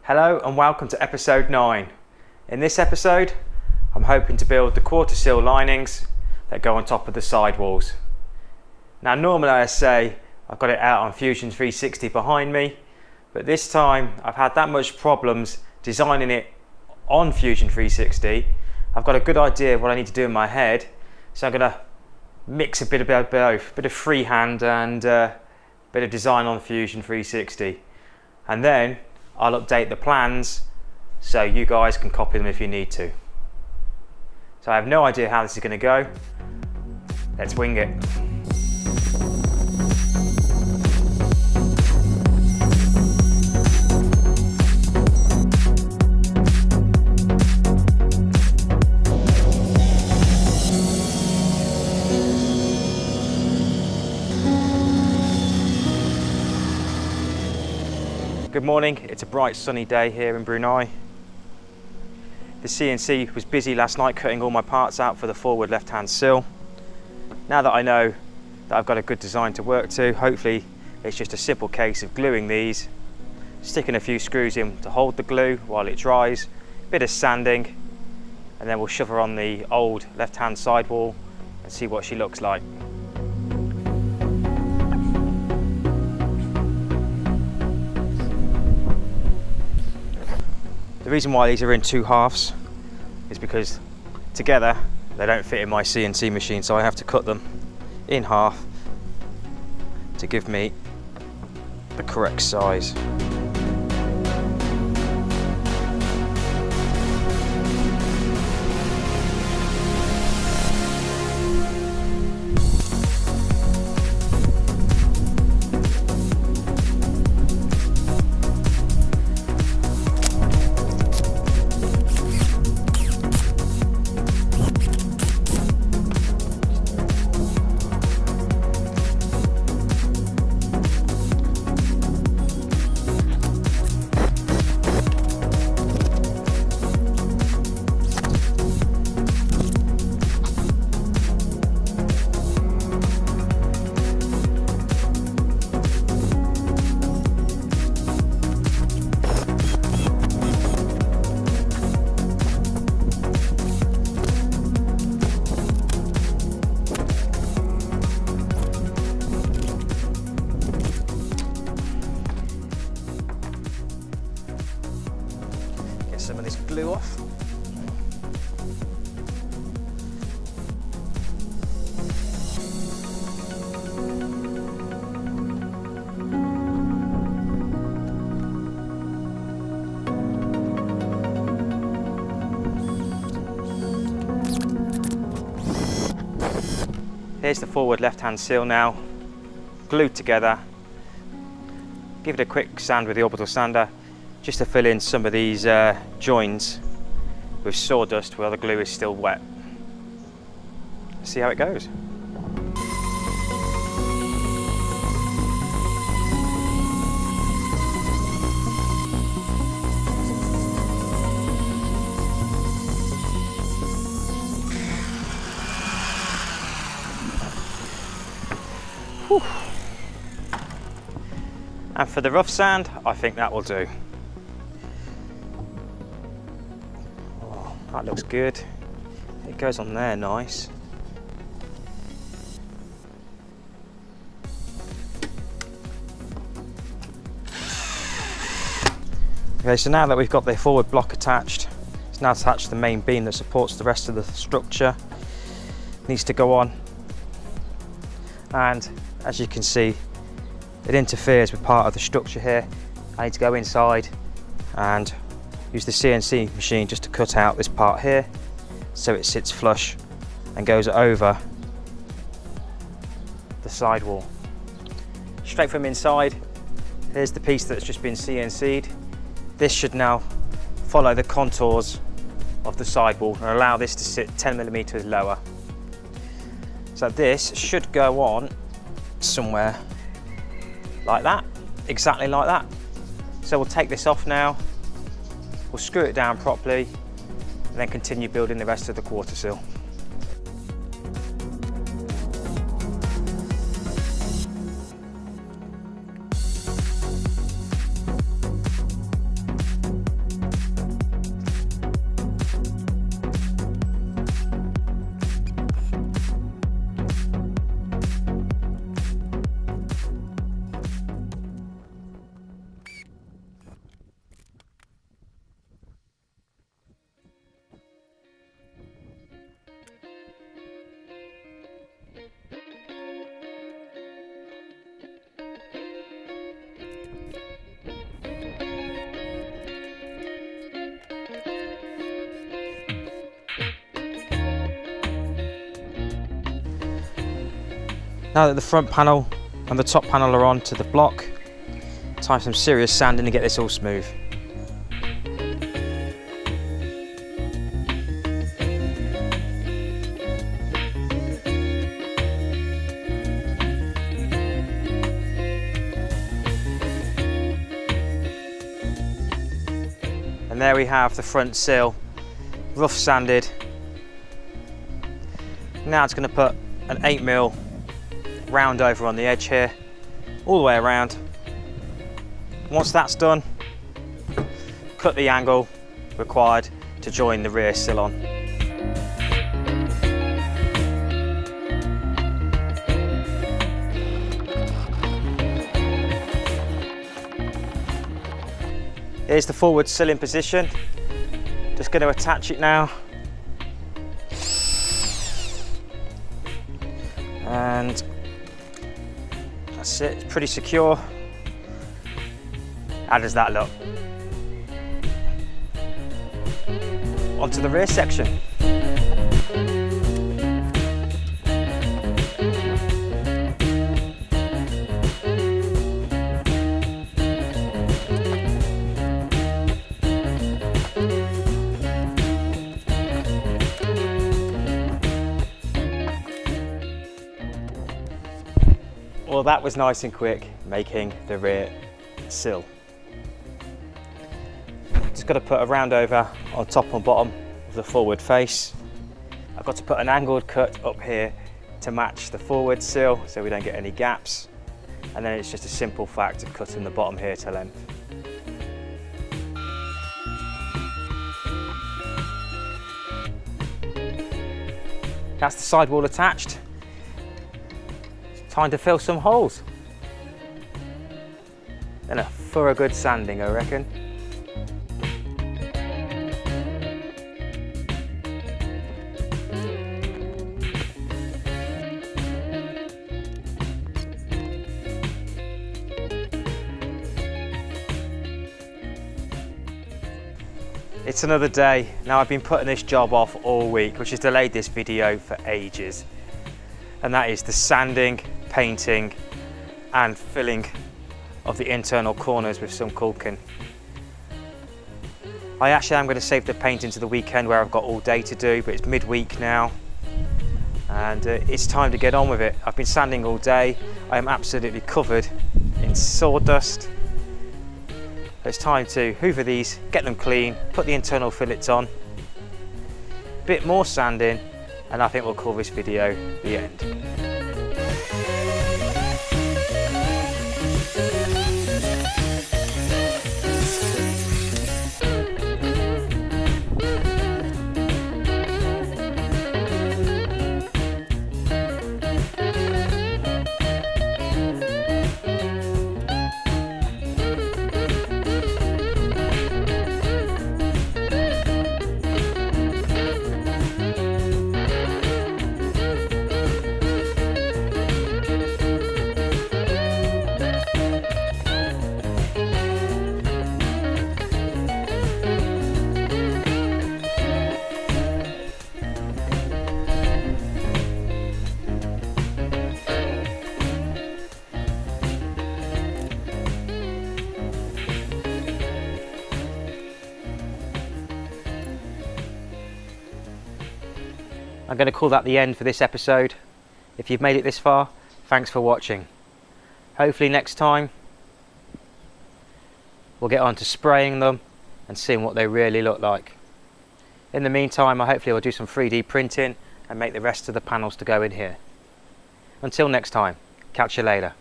Hello and welcome to episode 9. In this episode, I'm hoping to build the quarter sill linings that go on top of the sidewalls. Now normally I say I've got it out on Fusion 360 behind me, but this time I've had that much problems designing it on Fusion 360. I've got a good idea of what I need to do in my head, so I'm going to mix a bit of both, a bit of freehand and a bit of design on Fusion 360. And then I'll update the plans so you guys can copy them if you need to. So I have no idea how this is going to go. Let's wing it. Good morning, it's a bright sunny day here in Brunei. The CNC was busy last night cutting all my parts out for the forward left hand sill. Now that I know that I've got a good design to work to, hopefully it's just a simple case of gluing these, sticking a few screws in to hold the glue while it dries, a bit of sanding, and then we'll shove her on the old left hand sidewall and see what she looks like. The reason why these are in two halves is because together they don't fit in my CNC machine, so I have to cut them in half to give me the correct size. Some of this glue off. Here's the forward left-hand sill now, glued together. Give it a quick sand with the orbital sander, just to fill in some of these joins with sawdust while the glue is still wet. Let's see how it goes. Whew. And for the rough sand, I think that will do. That looks good. It goes on there nice. Okay, so now that we've got the forward block attached, it's now attached to the main beam that supports the rest of the structure. It needs to go on. And as you can see, it interferes with part of the structure here. I need to go inside and use the CNC machine just to cut out this part here so it sits flush and goes over the sidewall. Straight from inside, here's the piece that's just been CNC'd. This should now follow the contours of the sidewall and allow this to sit 10mm lower. So this should go on somewhere like that, exactly like that. So we'll take this off now. We'll screw it down properly and then continue building the rest of the quarter sill. Now that the front panel and the top panel are on to the block, time for some serious sanding to get this all smooth. And there we have the front sill, rough sanded. Now it's going to put an 8mm round over on the edge here, all the way around. Once that's done, cut the angle required to join the rear sill on. Here's the forward sill in position. Just going to attach it now. And that's it, it's pretty secure. How does that look? Onto the rear section. Well, that was nice and quick, making the rear sill. Just got to put a round over on top and bottom of the forward face. I've got to put an angled cut up here to match the forward sill so we don't get any gaps. And then it's just a simple fact of cutting the bottom here to length. That's the sidewall attached. Time to fill some holes. And a thorough good sanding, I reckon. It's another day. Now I've been putting this job off all week, which has delayed this video for ages. And that is the sanding, painting and filling of the internal corners with some caulking. I actually am going to save the painting to the weekend where I've got all day to do, but it's midweek now and it's time to get on with it. I've been sanding all day. I am absolutely covered in sawdust. It's time to hoover these, get them clean, put the internal fillets on, bit more sanding, and I think we'll call this video the end. I'm going to call that the end for this episode. If you've made it this far, thanks for watching. Hopefully next time we'll get on to spraying them and seeing what they really look like. In the meantime, hopefully I'll do some 3D printing and make the rest of the panels to go in here. Until next time, catch you later.